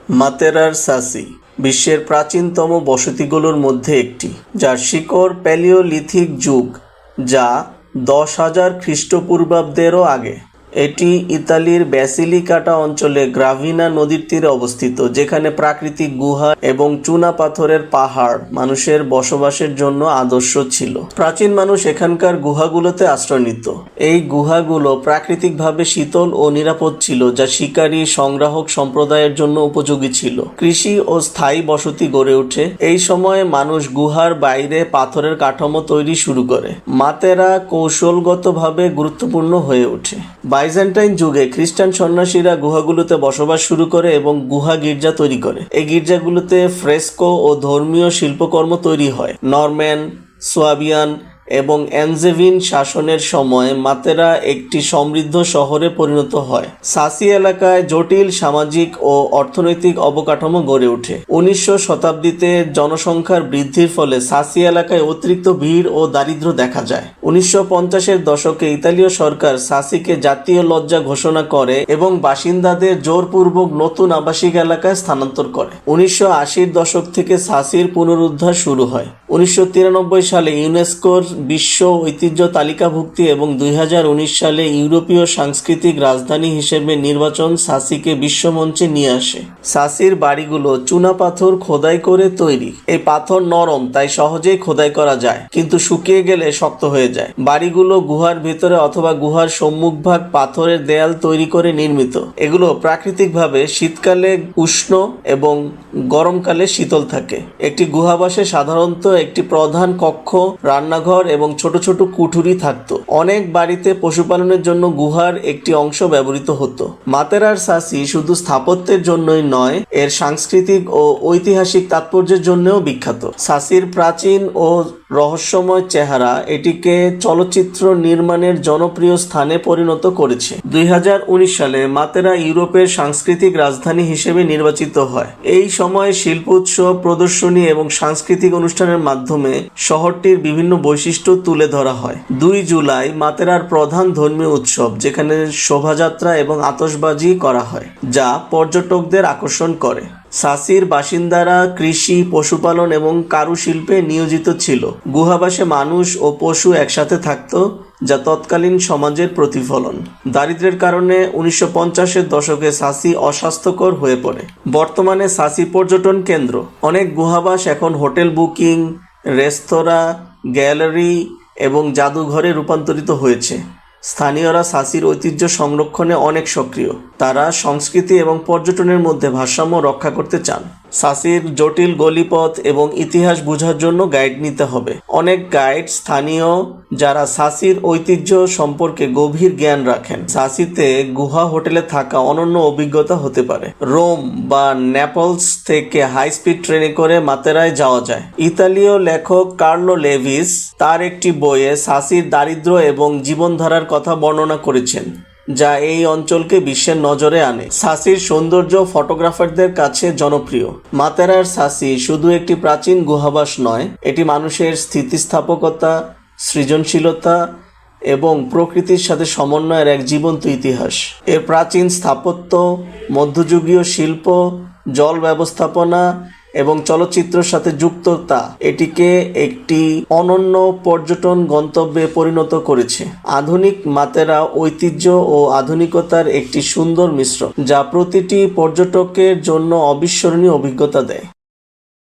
মাতেরার সাসি বিশ্বের প্রাচীনতম বসতিগুলোর মধ্যে একটি, যার শিকড় প্যালিওলিথিক যুগ, যা 10,000 খ্রিস্টপূর্বাব্দেরও আগে। এটি ইতালির ব্যাসিলিকাটা অঞ্চলে গ্রাভিনা নদীর তীরে অবস্থিত, যেখানে প্রাকৃতিক গুহা এবং চুনা পাথরের পাহাড় মানুষের বসবাসের জন্য আদর্শ ছিল। প্রাচীন মানুষ এখানকার গুহাগুলোতে আশ্রয় নিত। এই গুহাগুলো প্রাকৃতিকভাবে শীতল ও নিরাপদ ছিল, যা শিকারী সংগ্রাহক সম্প্রদায়ের জন্য উপযোগী ছিল। কৃষি ও স্থায়ী বসতি গড়ে ওঠে। এই সময়ে মানুষ গুহার বাইরে পাথরের কাঠামো তৈরি শুরু করে। মাতেরা কৌশলগতভাবে গুরুত্বপূর্ণ হয়ে ওঠে। বাইজেন্টাইন যুগে খ্রিস্টান সন্ন্যাসীরা গুহাগুলোতে বসবাস শুরু করে এবং গুহা গির্জা তৈরি করে। এই গির্জাগুলোতে ফ্রেস্কো ও ধর্মীয় শিল্পকর্ম তৈরি হয়। নরম্যান, সোয়াবিয়ান এবং অ্যানজেভিন শাসনের সময় মাতেরা একটি সমৃদ্ধ শহরে পরিণত হয়। সাসি এলাকায় জটিল সামাজিক ও অর্থনৈতিক অবকাঠামো গড়ে ওঠে। 19শ শতাব্দীতে জনসংখ্যার বৃদ্ধির ফলে সাসি এলাকায় অতিরিক্ত ভিড় ও দারিদ্র্য দেখা যায়। 1950-এর দশকে ইতালীয় সরকার সাসিকে জাতীয় লজ্জা ঘোষণা করে এবং বাসিন্দাদের জোরপূর্বক নতুন আবাসিক এলাকায় স্থানান্তর করে। 1980-র দশক থেকে সাসির পুনরুদ্ধার শুরু হয়। 1993 সালে ইউনেস্কোর বিশ্ব ঐতিহ্য তালিকাভুক্তি এবং 2019 সালে ইউরোপীয় সাংস্কৃতিক রাজধানী হিসেবে নির্বাচন সাসিকে বিশ্বমঞ্চে নিয়ে আসে। সাসির বাড়িগুলো চুনা পাথর খোদাই করে তৈরি। এই পাথর নরম, তাই সহজেই খোদাই করা যায়, কিন্তু শুকিয়ে গেলে শক্ত হয়ে যায়। বাড়িগুলো গুহার ভেতরে অথবা গুহার সম্মুখভাগ পাথরের দেয়াল তৈরি করে নির্মিত। এগুলো প্রাকৃতিকভাবে শীতকালে উষ্ণ এবং গরমকালে শীতল থাকে। একটি গুহাবাসে সাধারণত একটি প্রধান কক্ষ, রান্নাঘর এবং ছোট ছোট কুঠুরি থাকতো। অনেক বাড়িতে পশুপালনের জন্য গুহার একটি অংশ ব্যবহৃত হতো। মাতেরার সাসি শুধু স্থাপত্যের জন্যই নয়, এর সাংস্কৃতিক ও ঐতিহাসিক তাৎপর্যের জন্যও বিখ্যাত। সাসির প্রাচীন ও রহস্যময় চেহারা এটিকে চলচ্চিত্র নির্মাণের জনপ্রিয় স্থানে পরিণত করেছে। 2019 সালে মাতেরা ইউরোপের সাংস্কৃতিক রাজধানী হিসেবে নির্বাচিত হয়। এই সময়ে শিল্প উৎসব, প্রদর্শনী এবং সাংস্কৃতিক অনুষ্ঠানের মাধ্যমে শহরটির বিভিন্ন বৈশিষ্ট্য তুলে ধরা হয়। 2 জুলাই মাতেরার প্রধান ধর্মীয় উৎসব, যেখানে শোভাযাত্রা এবং আতশবাজি করা হয়, যা পর্যটকদের আকর্ষণ করে। সাসির বাসিন্দারা কৃষি, পশুপালন এবং কারুশিল্পে নিয়োজিত ছিল। গুহাবাসে মানুষ ও পশু একসাথে থাকত, যা তৎকালীন সমাজের প্রতিফলন। দারিদ্র্যের কারণে 1950-এর দশকে সাসি অস্বাস্থ্যকর হয়ে পড়ে। বর্তমানে সাসি পর্যটন কেন্দ্র। অনেক গুহাবাস এখন হোটেল বুকিং, রেস্তোরাঁ, গ্যালারি এবং জাদুঘরে রূপান্তরিত হয়েছে। স্থানীয়রা সাসির ঐতিহ্য সংরক্ষণে অনেক সক্রিয়। তারা সংস্কৃতি এবং পর্যটনের মধ্যে ভারসাম্য রক্ষা করতে চান। সাসির জটিল গলিপথ এবং ইতিহাস বোঝার জন্য গাইড নিতে হবে। অনেক গাইড স্থানীয়, যারা সাসির ঐতিহ্য সম্পর্কে গভীর জ্ঞান রাখেন। সাসিতে গুহা হোটেলে থাকা অনন্য অভিজ্ঞতা হতে পারে। রোম বা নেপলস থেকে হাই স্পিড ট্রেনে করে মাতেরায় যাওয়া যায়। ইতালীয় লেখক কার্লো লেভিস তার একটি বইয়ে সাসির দারিদ্র্য এবং জীবনধারার কথা বর্ণনা করেছেন, যা এই অঞ্চলকে বিশ্বের নজরে আনে। সাসির সৌন্দর্য ফটোগ্রাফারদের কাছে জনপ্রিয়। মাতেরার সাসি শুধু একটি প্রাচীন গুহাবাস নয়, এটি মানুষের স্থিতিস্থাপকতা, সৃজনশীলতা এবং প্রকৃতির সাথে সমন্বয়ের এক জীবন্ত ইতিহাস। এর প্রাচীন স্থাপত্য, মধ্যযুগীয় শিল্প, জল ব্যবস্থাপনা এবং চলচ্চিত্রের সাথে যুক্ততা এটিকে একটি অনন্য পর্যটন গন্তব্যে পরিণত করেছে। আধুনিক মাতেরা ঐতিহ্য ও আধুনিকতার একটি সুন্দর মিশ্রণ, যা প্রতিটি পর্যটকের জন্য অবিস্মরণীয় অভিজ্ঞতা দেয়।